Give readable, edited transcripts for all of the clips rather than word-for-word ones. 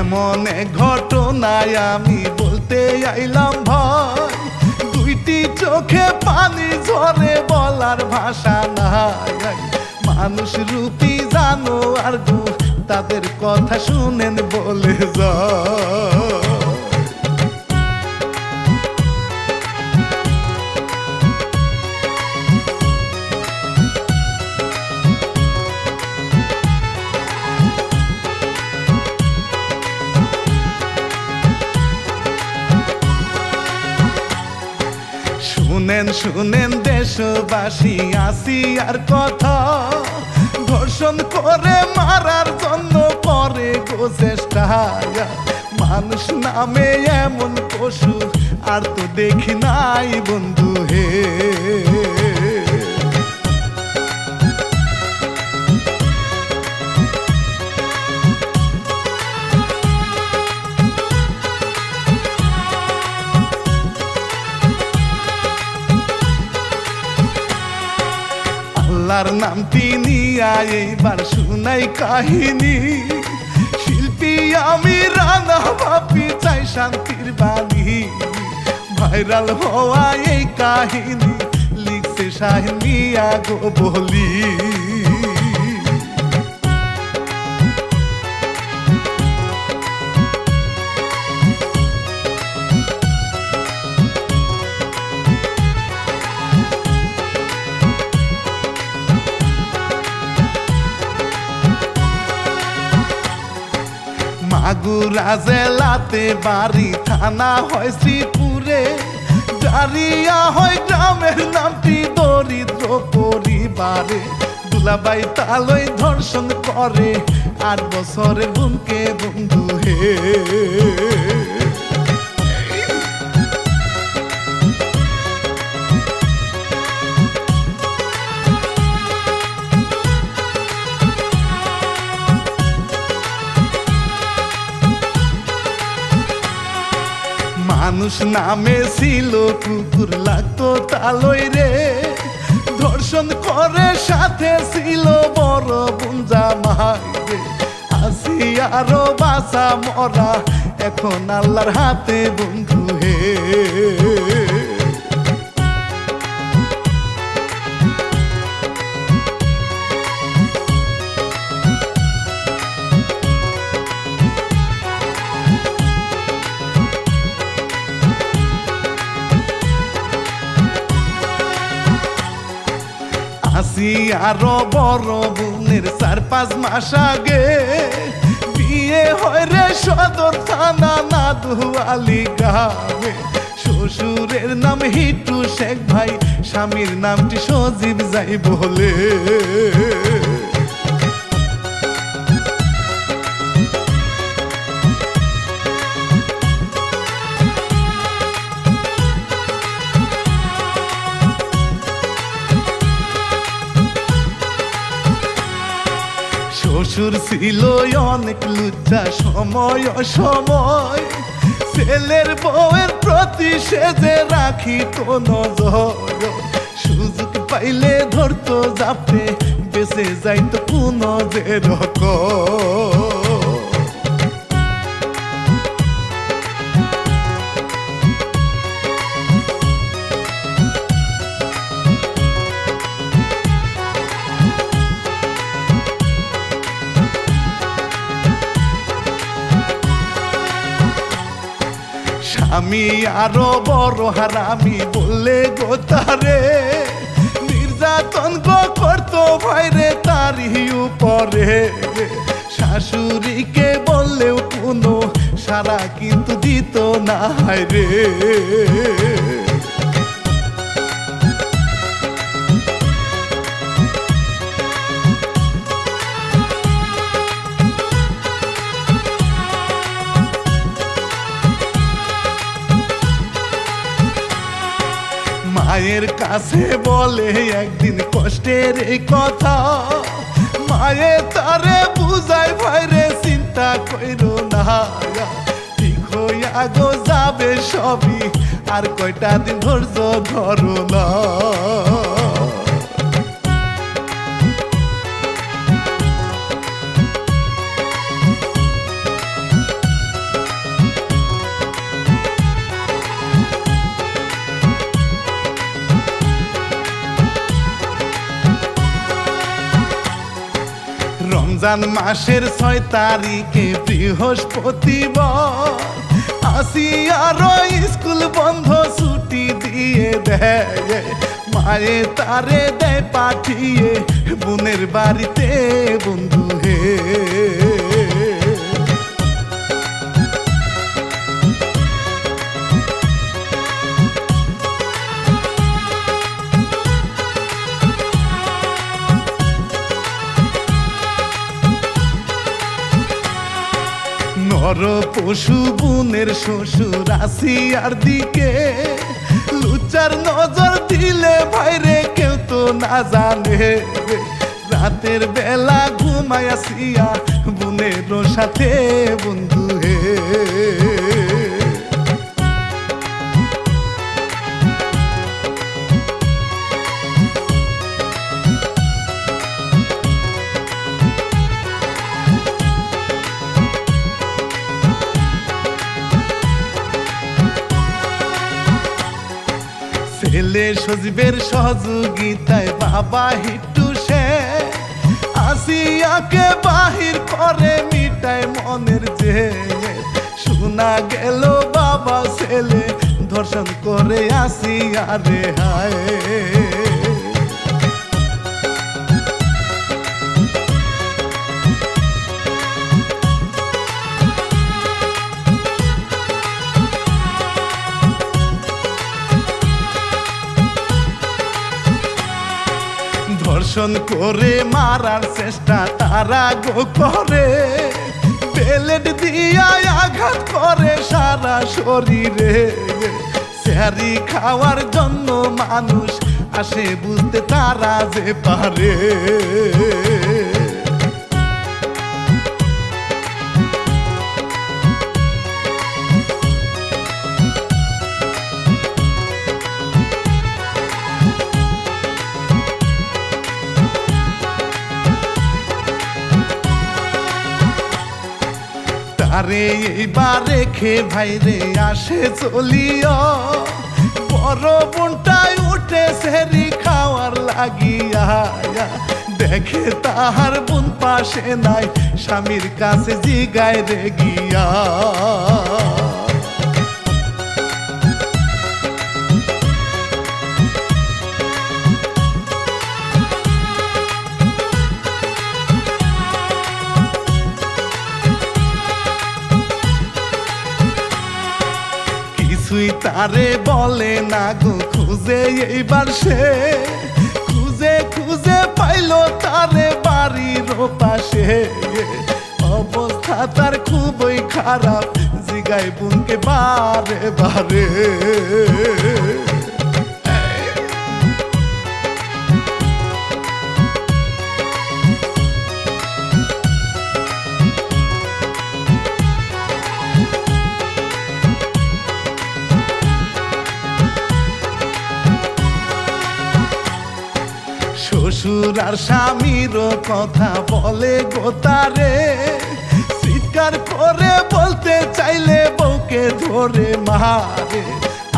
এমন এক ঘটনায় আমি বলতে আইলাম ভাই, দুইটি চোখে পানি ঝরে বলার ভাষা নাই। মানুষ রূপী জানো আর গো, তাদের কথা শুনেন বলে যায়। শুনেন শুনেন দেশবাসী আসিয়ার কথা, ধর্ষণ করে মারার জন্য করে গো চেষ্টা। মানুষ নামে এমন পশু আর তো দেখি নাই বন্ধু হে। আল্লাহর নামটি নিয়া এইবার শুনাই কাহিনী, শিল্পী আমি রানা ভাবি চাই শান্তির বাণী। ভাইরাল হওয়া এই কাহিনী লিখছে শাহিন মিয়া গো বলি। মাগুরা জেলাতে বাড়ি, থানা হয় শ্রীপুরে, জারিয়া হয় গ্রামের নামটি দরিদ্র পরিবারে। দুলাবাই তালই ধর্ষণ করে 8 বছরের বোনকে বন্ধু হে। মানুষ নামে ছিল কুকুর লাগতো তালই রে, ধর্ষণ করে সাথে ছিল বড় বোন জামাই রে। আসি আরো বাঁচা মরা এখন আল্লাহর হাতে বন্ধু হে। আসি আরো বড় বোনের 4-5 মাস আগে বিয়ে হয় রে সদর থানা নাদুয়ালি গ্রামে। শ্বশুরের নাম হিটু শেখ ভাই, স্বামীর নামটি সজীব যাই বলে। শ্বশুর ছিল অনেক লুচ্চা, সময় অসময় ছেলের বউয়ের প্রতি সে যে রাখিত নজর। সুযোগ পাইলে ধরতো জাপটে, বেঁচে যাইতো কোন যে রকম। আমি আরো বড় হারামি বললে গো তারে, নির্যাতন গো করতো ভাইরে তারই উপরে। শাশুড়িকে বললেও কোনো সারা কিন্তু দিত না রে। মায়ের কাছে বলে একদিন কষ্টের এই কথা, মায়ে তারে বুঝায় ভাইরে চিন্তা কইরো না, ঠিক হইয়া গো যাবে সবই, আর কয়টা দিন ধৈর্য ধরো না। রমজান মাসের 6 তারিখে বৃহস্পতিবার আসিয়ার স্কুল বন্ধ ছুটি দিয়ে দেয় মায়ে তারে দেয় পাঠিয়ে বোনের বাড়িতে বন্ধু হে নর পশু বোনের শ্বশুর আসিয়ার দিকে লুচার নজর দিলে ভাইরে কেউ তো না জানে রাতের বেলা ঘুমায় আসিয়া বোনের সাথে বন্ধু হে ছেলে সজীবের সহযোগিতায় বাবা হিট্টু সে আসিয়াকে বাহির করে মিটায় মনের যে শোনা গেল বাবা ছেলে ধর্ষণ করে আসিয়া রে হায় ধর্ষণ করে মারার চেষ্টা তারা গো করে পেলেট দিয়া আঘাত করে সারা শরীরে স্যারি খাওয়ার জন্য মানুষ আসে বুঝতে তারা যে পারে আরে এইবার রেখে ভাইরে আসে চলিও বড় বোনটাই উঠে সেরি খাওয়ার লাগিয়া দেখে তাহার বোন পাশে নাই স্বামীর কাছে জিগায় রে গিয়া কিছুই তারে বলে না গো খুঁজে এইবার সে খুঁজে খুঁজে পাইলো তারে বাড়ির পাশে অবস্থা তার খুবই খারাপ জিগাই বোনকে বারে বারে শ্বশুর আর স্বামীর কথা বলে গোতারে চিৎকার করে বলতে চাইলে বউকে ধরে মারে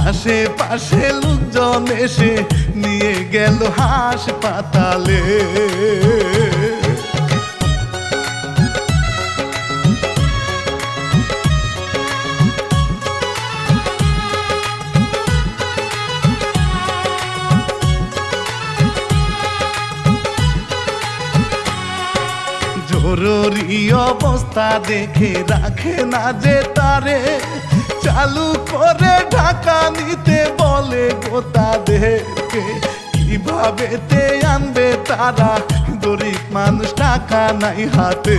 আশেপাশে লোকজন এসে নিয়ে গেল হাসপাতালে জরুরি অবস্থা দেখে রাখে না যে তারে চালু করে ঢাকা নিতে বলে গোতাদেরকে কিভাবে তে আনবে তারা গরিব মানুষ টাকা নাই হাতে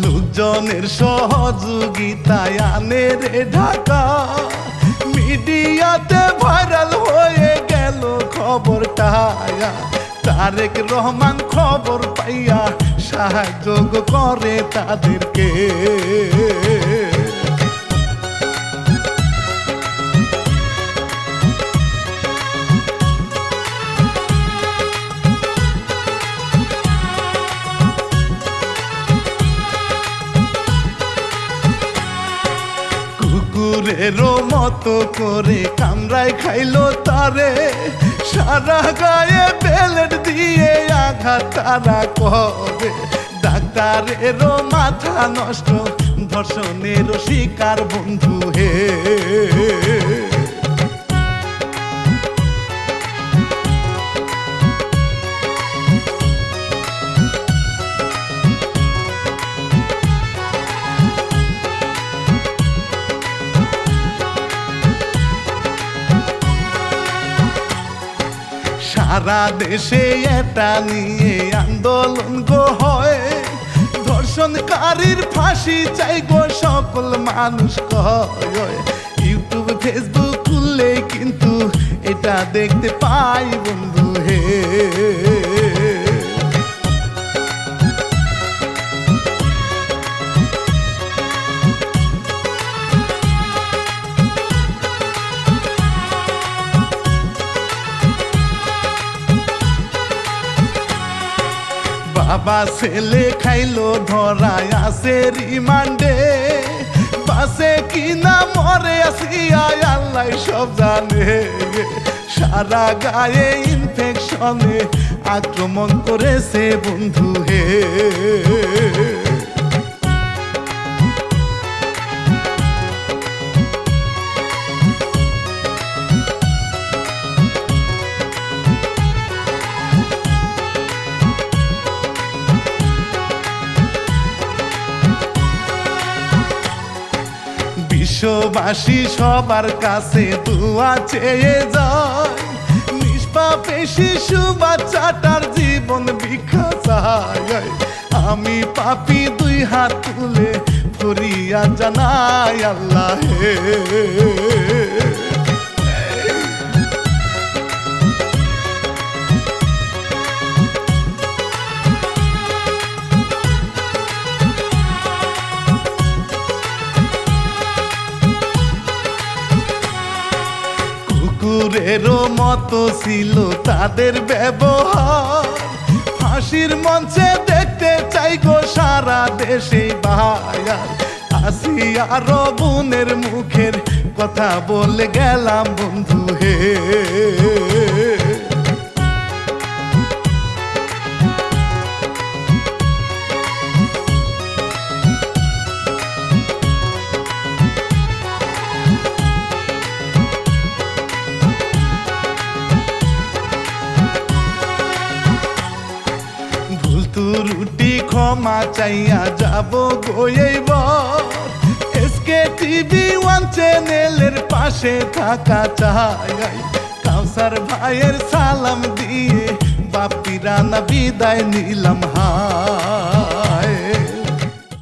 লোকজনের সহযোগিতায় আনে রে ঢাকা মিডিয়াতে ভাইরাল হয়ে গেল খবরটা তারেক রহমান খবর পাইয়া সাহায্য করে তাদেরকে কুকুরেরও মতো করে কামড়ায় খাইলো তারে, সারা গায়ে বেলেট দিয়ে আঘাত তারা করে। ডাক্তারেরও মাথা নষ্ট, ধর্ষণেরও শিকার বন্ধু হে। সারা দেশে এটা নিয়ে আন্দোলন গো হয়, ধর্ষণকারীর ফাঁসি চাই গো সকল মানুষ কয়। ইউটিউব ফেসবুক খুললে কিন্তু এটা দেখতে পাই বন্ধু হে। বাবা ছেলে খাইলো ধরায় আছে রিমান্ডে, বাসে কিনা মরে আসিয়া আল্লাহ সব জানে। সারা গায়ে ইনফেকশনে আক্রমণ করেছে বন্ধু হে। বিশ্ববাসী সবার কাছে দোয়া চেয়ে যায়, নিষ্পাপে শিশু বাচ্চাটার জীবন ভিক্ষা চায়। আমি পাপী দুই হাত তুলে ফরিয়াদ জানাই আল্লাহ হে। কুকুরেরও মতো ছিল তাদের ব্যবহার, ফাঁসির মঞ্চে দেখতে চাই গো সারা দেশে বাহার। আসিয়ার বোনের মুখের কথা বলে গেলাম বন্ধু হে। রুটি ক্ষমা চাইয়া যাব গইব, এসকে টিভি 1 চ্যানেলের পাশে থাকা চাই। কাউসার ভাইয়ের সালাম দিয়ে বাপিরা না বিদায় নিলাম হায়।